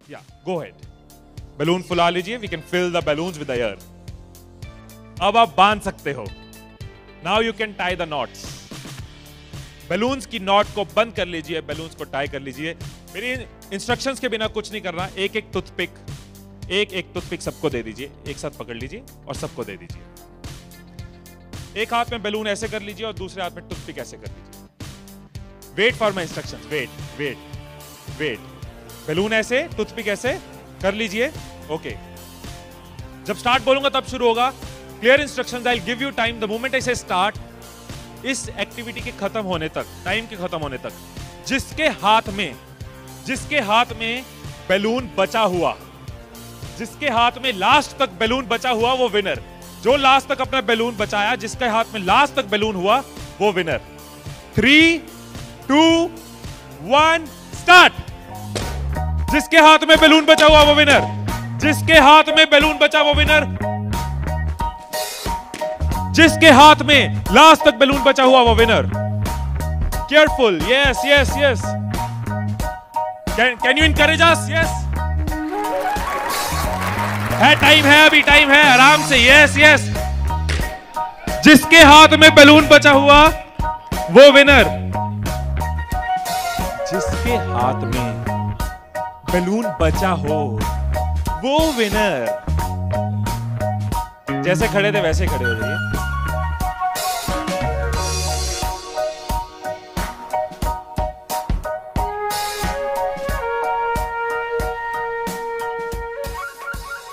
या गो head, balloon फुला लीजिए, we can fill the balloons with air. अब आप बांध सकते हो। Now you can tie the knots. Balloons की नॉट को बंद कर लीजिए, बैलून्स को टाई कर लीजिए। मेरी इंस्ट्रक्शंस के बिना कुछ नहीं करना। एक एक टूथपिक सबको दे दीजिए, एक साथ पकड़ लीजिए और सबको दे दीजिए। एक हाथ में बैलून ऐसे कर लीजिए और दूसरे हाथ में टूथपिक ऐसे कर लीजिए। Wait for my instructions, wait wait wait. Balloon ऐसे, टूथपिक ऐसे कर लीजिए। ओके, जब स्टार्ट बोलूंगा तब शुरू होगा। Clear instructions, I will give you time the moment I से स्टार्ट। इस एक्टिविटी के खत्म होने तक, टाइम के खत्म होने तक, जिसके हाथ में बैलून बचा हुआ, जिसके हाथ में लास्ट तक बैलून बचा हुआ वो विनर। जो लास्ट तक अपना बैलून बचाया, जिसके हाथ में लास्ट तक बैलून हुआ वो विनर। 3, 2, 1 स्टार्ट। जिसके हाथ में बैलून बचा हुआ वो विनर, जिसके हाथ में बैलून बचा वो विनर, जिसके हाथ में लास्ट तक बैलून बचा हुआ वो winner. Careful, yes yes yes. Can you encourage us? Yes है, टाइम है, अभी टाइम है, आराम से। Yes yes. जिसके हाथ में बैलून बचा हुआ वो विनर, जिसके हाथ में बैलून बचा हो वो विनर। जैसे खड़े थे वैसे खड़े हो जाइए।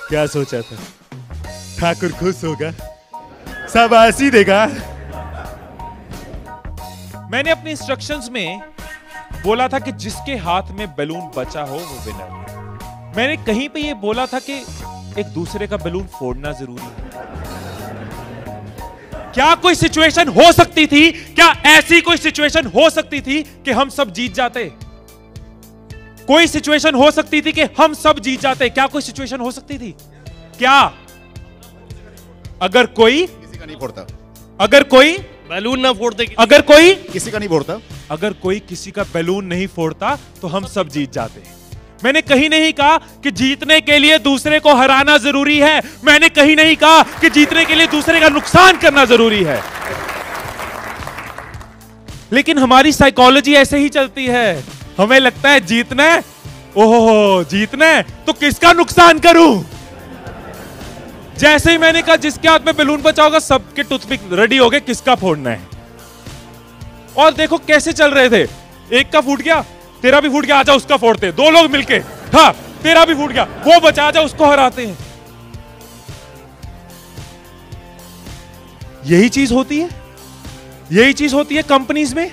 क्या सोचा था? ठाकुर खुश होगा, शाबाशी देगा। मैंने अपने इंस्ट्रक्शंस में बोला था कि जिसके हाथ में बैलून बचा हो वो विनर। मैंने कहीं पे ये बोला था कि एक दूसरे का बैलून फोड़ना जरूरी है। क्या कोई सिचुएशन हो सकती थी, क्या ऐसी कोई सिचुएशन हो सकती थी कि हम सब जीत जाते? कोई सिचुएशन हो सकती थी कि हम सब जीत जाते? क्या कोई सिचुएशन हो सकती थी? क्या? अगर कोई किसी का नहीं फोड़ता, अगर कोई बैलून ना फोड़ते, अगर कोई किसी का नहीं फोड़ता, अगर कोई किसी का बैलून नहीं फोड़ता तो हम सब जीत जाते। मैंने कहीं नहीं कहा कि जीतने के लिए दूसरे को हराना जरूरी है। मैंने कहीं नहीं कहा कि जीतने के लिए दूसरे का नुकसान करना जरूरी है। लेकिन हमारी साइकोलॉजी ऐसे ही चलती है। हमें लगता है जीतना है, ओहो जीतना है तो किसका नुकसान करूं। जैसे ही मैंने कहा जिसके हाथ में बैलून बचा होगा, सबके टूथपिक रेडी हो गए किसका फोड़ना है। और देखो कैसे चल रहे थे। एक का फूट गया, तेरा भी फूट गया, आजा उसका फोड़ते। दो लोग मिलके, हाँ तेरा भी फूट गया, वो बचा, आजा उसको हराते हैं। यही चीज होती है, यही चीज होती है कंपनीज में,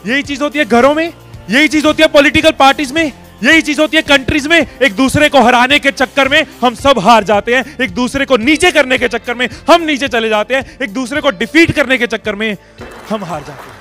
यही चीज होती है घरों में, यही चीज होती है पॉलिटिकल पार्टीज में, यही चीज होती है कंट्रीज में। एक दूसरे को हराने के चक्कर में हम सब हार जाते हैं। एक दूसरे को नीचे करने के चक्कर में हम नीचे चले जाते हैं। एक दूसरे को डिफीट करने के चक्कर में हम हार जाते हैं।